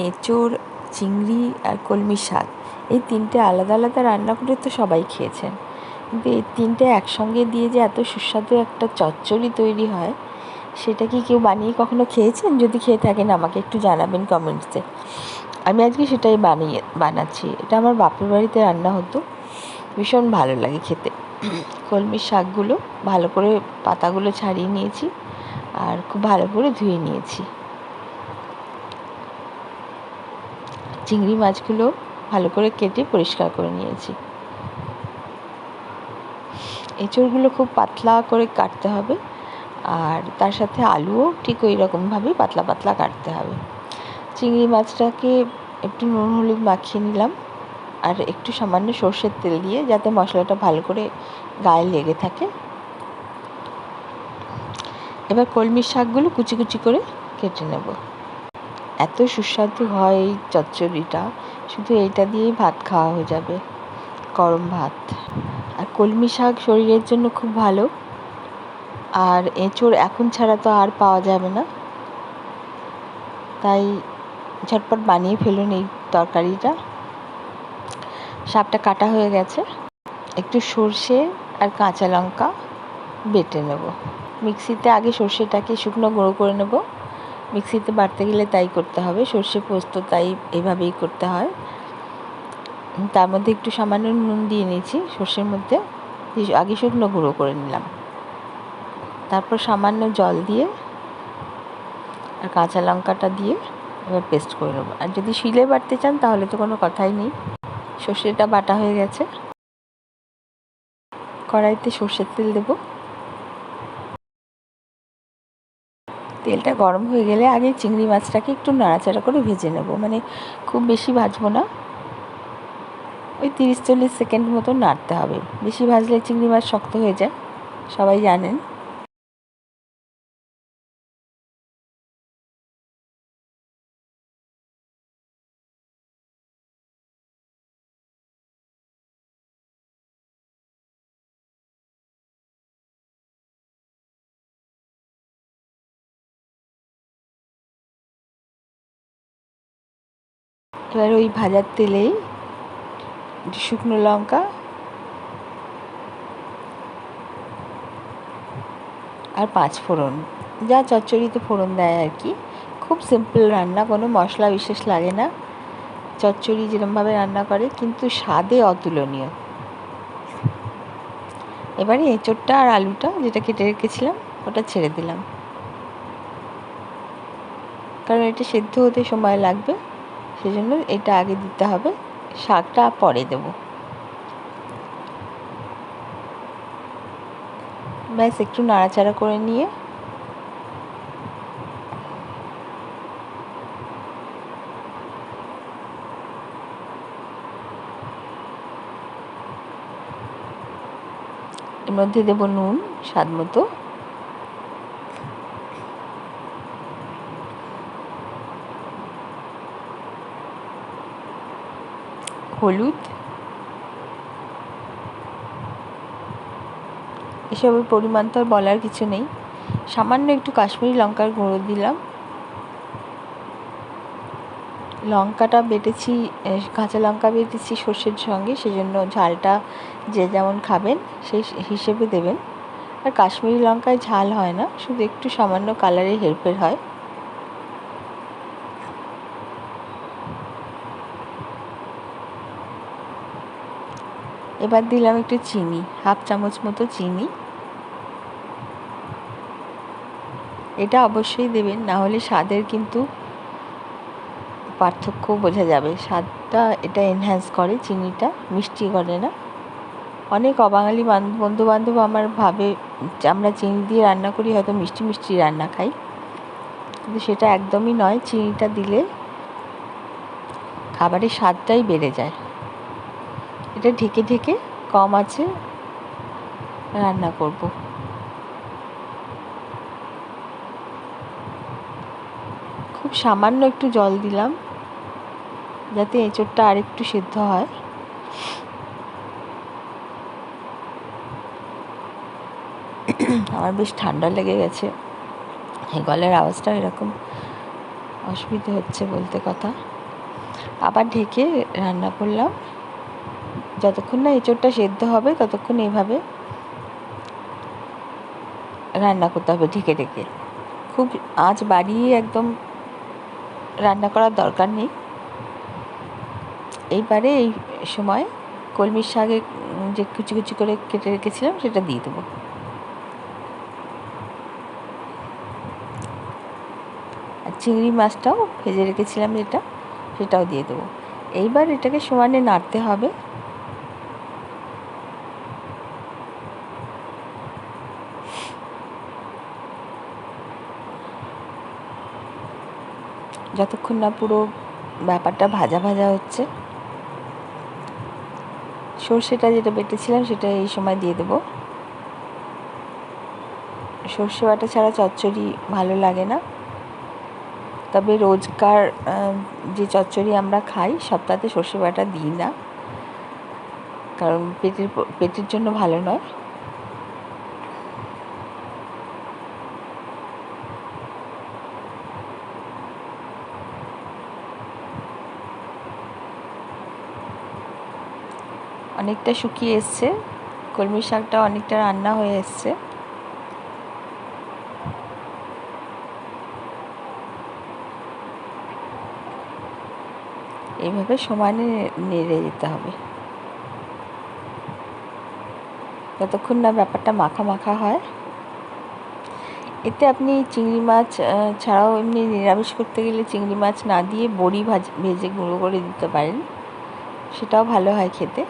এঁচোড়, চিংড়ি আর কলমি শাক, এই তিনটে আলাদা আলাদা রান্না করে তো সবাই খেয়েছেন, কিন্তু এই তিনটে একসঙ্গে দিয়ে যে এত সুস্বাদু একটা চচ্চড়ি তৈরি হয়, সেটা কি কেউ বানিয়ে কখনো খেয়েছেন? যদি খেয়ে থাকেন আমাকে একটু জানাবেন কমেন্টসে। আমি আজকে সেটাই বানাচ্ছি। এটা আমার বাপের বাড়িতে রান্না হতো, ভীষণ ভালো লাগে খেতে। কলমির শাকগুলো ভালো করে পাতাগুলো ছাড়িয়ে নিয়েছি আর খুব ভালো করে ধুয়ে নিয়েছি। চিংড়ি মাছগুলো ভালো করে কেটে পরিষ্কার করে নিয়েছি। এঁচোড়গুলো খুব পাতলা করে কাটতে হবে, আর তার সাথে আলুও ঠিক ওই রকমভাবেই পাতলা পাতলা কাটতে হবে। চিংড়ি মাছটাকে একটু নুন হলুদ মাখিয়ে নিলাম, আর একটু সামান্য সর্ষের তেল দিয়ে, যাতে মশলাটা ভালো করে গায়ে লেগে থাকে। এবার কলমির শাকগুলো কুচি কুচি করে কেটে নেব। এত সুস্বাদু হয় এই চচ্চড়িটা, শুধু এইটা দিয়েই ভাত খাওয়া হয়ে যাবে, গরম ভাত। আর কলমি শাক শরীরের জন্য খুব ভালো, আর এঁচোড় এখন ছাড়া তো আর পাওয়া যাবে না, তাই ঝটপট বানিয়ে ফেলুন এই তরকারিটা। শাকটা কাটা হয়ে গেছে, একটু সর্ষে আর কাঁচা লঙ্কা বেটে নেব। মিক্সিতে আগে সর্ষেটাকে শুকনো গুঁড়ো করে নেব, মিক্সিতে বাটতে গেলে তাই করতে হবে, সর্ষে পোস্ত তাই এভাবেই করতে হয়। তার মধ্যে একটু সামান্য নুন দিয়ে নিয়েছি, সর্ষের মধ্যে আগে শুকনো গুঁড়ো করে নিলাম, তারপর সামান্য জল দিয়ে আর কাঁচা লঙ্কাটা দিয়ে এবার পেস্ট করে নেবো। আর যদি শিলে বাটতে চান তাহলে তো কোনো কথাই নেই। সর্ষেটা বাটা হয়ে গেছে, কড়াইতে সর্ষের তেল দেব। তেলটা গরম হয়ে গেলে আগে চিংড়ি মাছটাকে একটু নাড়াচাড়া করে ভেজে নেব, মানে খুব বেশি ভাজবো না, ওই 30-40 সেকেন্ড মতো নাড়তে হবে। বেশি ভাজলে চিংড়ি মাছ শক্ত হয়ে যায়, সবাই জানেন। এবার ওই ভাজার তেলেই শুকনো লঙ্কা আর 5 ফোড়ন, যা চচ্চড়িতে ফোড়ন দেয় আর কি। খুব সিম্পল রান্না, কোনো মশলা বিশেষ লাগে না, চচ্চড়ি যেরকমভাবে রান্না করে, কিন্তু স্বাদে অতুলনীয়। এবারে এঁচোড়টা আর আলুটা যেটা কেটে রেখেছিলাম ওটা ছেড়ে দিলাম, কারণ এটা সেদ্ধ হতে সময় লাগবে, সেজন্য এটা আগে দিতে হবে, শাকটা পরে দেব। ব্যাস একটু নাড়াচাড়া করে নিয়ে এর মধ্যে দেব নুন স্বাদ মতো, হলুদ, এসবের পরিমাণ তো আর বলার কিছু নেই। সামান্য একটু কাশ্মীরি লঙ্কার গুঁড়ো দিলাম। লঙ্কাটা বেটেছি, কাঁচা লঙ্কা বেটেছি সর্ষের সঙ্গে, সেজন্য ঝালটা যে যেমন খাবেন সেই হিসেবে দেবেন। আর কাশ্মীরি লঙ্কায় ঝাল হয় না, শুধু একটু সামান্য কালারের হেরফের হয়। এবার দিলাম একটু চিনি, 1/2 চামচ মতো চিনি। এটা অবশ্যই দেবেন, না হলে স্বাদের কিন্তু পার্থক্য বোঝা যাবে। স্বাদটা এটা এনহ্যান্স করে, চিনিটা মিষ্টি করে না। অনেক অবাঙালি বন্ধুবান্ধব আমার ভাবে আমরা চিনি দিয়ে রান্না করি, হয়তো মিষ্টি মিষ্টি রান্না খাই, কিন্তু সেটা একদমই নয়। চিনিটা দিলে খাবারের স্বাদটাই বেড়ে যায়। এটা ঢেকে ঢেকে কম আঁচে রান্না করব। খুব সামান্য একটু জল দিলাম, যাতে এঁচোড়টা আর একটু সেদ্ধ হয়। আমার বেশ ঠান্ডা লেগে গেছে, এই গলার আওয়াজটা এরকম অসুবিধা হচ্ছে বলতে কথা। আবার ঢেকে রান্না করলাম। যতক্ষণ না এঁচোড়টা সেদ্ধ হবে ততক্ষণ এভাবে রান্না করতে হবে ঢেকে ঢেকে। খুব আঁচ বাড়িয়ে একদম রান্না করার দরকার নেই। এইবারে এই সময় কলমির শাকে যে কুচি কুচি করে কেটে রেখেছিলাম সেটা দিয়ে দেবো। আর চিংড়ি মাছটাও ভেজে রেখেছিলাম যেটা, সেটাও দিয়ে দেবো। এইবার এটাকে সমানে নাড়তে হবে। যতক্ষণ না পুরো ব্যাপারটা ভাজা ভাজা হচ্ছে। সর্ষেটা যেটা বেটেছিলাম সেটা এই সময় দিয়ে দেবো। সর্ষে বাটা ছাড়া চচ্চড়ি ভালো লাগে না। তবে রোজকার যে চচ্চড়ি আমরা খাই সপ্তাহে সর্ষে বাটা দিই না, কারণ পেটের জন্য ভালো নয়। অনেকটা শুকিয়ে এসছে, কলমি শাকটা অনেকটা রান্না হয়ে এসছে। এইভাবে সমানে নেড়ে যেতে হবে যতক্ষণ না ব্যাপারটা মাখা মাখা হয়। এতে আপনি চিংড়ি মাছ ছাড়াও এমনি নিরামিষ করতে গেলে চিংড়ি মাছ না দিয়ে বড়ি ভেজে গুঁড়ো করে দিতে পারেন, সেটাও ভালো হয় খেতে।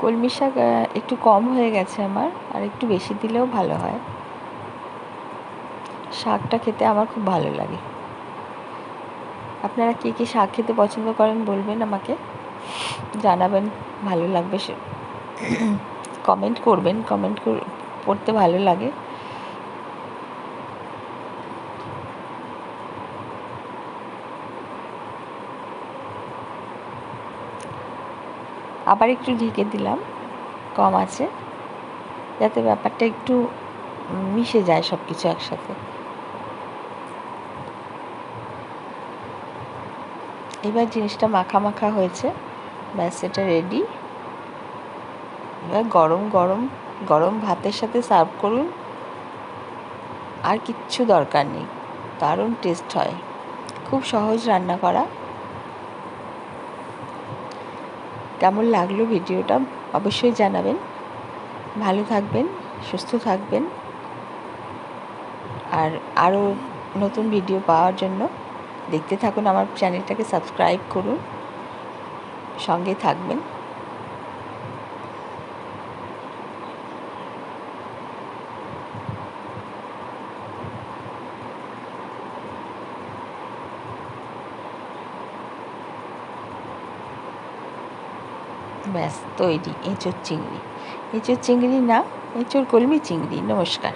কলমি শাক একটু কম হয়ে গেছে আমার, আর একটু বেশি দিলেও ভালো হয়। শাকটা খেতে আমার খুব ভালো লাগে। আপনারা কে কে শাক খেতে পছন্দ করেন বলবেন, আমাকে জানাবেন, ভালো লাগবে। কমেন্ট করবেন, পড়তে ভালো লাগে। আবার একটু ঢেকে দিলাম কম আছে, যাতে ব্যাপারটা একটু মিশে যায় সব কিছু একসাথে। এবার জিনিসটা মাখা মাখা হয়েছে, ব্যাস এটা রেডি। এবার গরম গরম গরম ভাতের সাথে সার্ভ করুন, আর কিচ্ছু দরকার নেই। দারুণ টেস্ট হয়, খুব সহজ রান্না করা। কেমন লাগলো ভিডিওটা অবশ্যই জানাবেন। ভালো থাকবেন, সুস্থ থাকবেন, আর আরও নতুন ভিডিও পাওয়ার জন্য দেখতে থাকুন, আমার চ্যানেলটাকে সাবস্ক্রাইব করুন, সঙ্গে থাকবেন। ব্যাস তৈরি এঁচোড় চিংড়ি। এঁচোড় চিংড়ি না, এঁচোড় কলমি চিংড়ি। নমস্কার।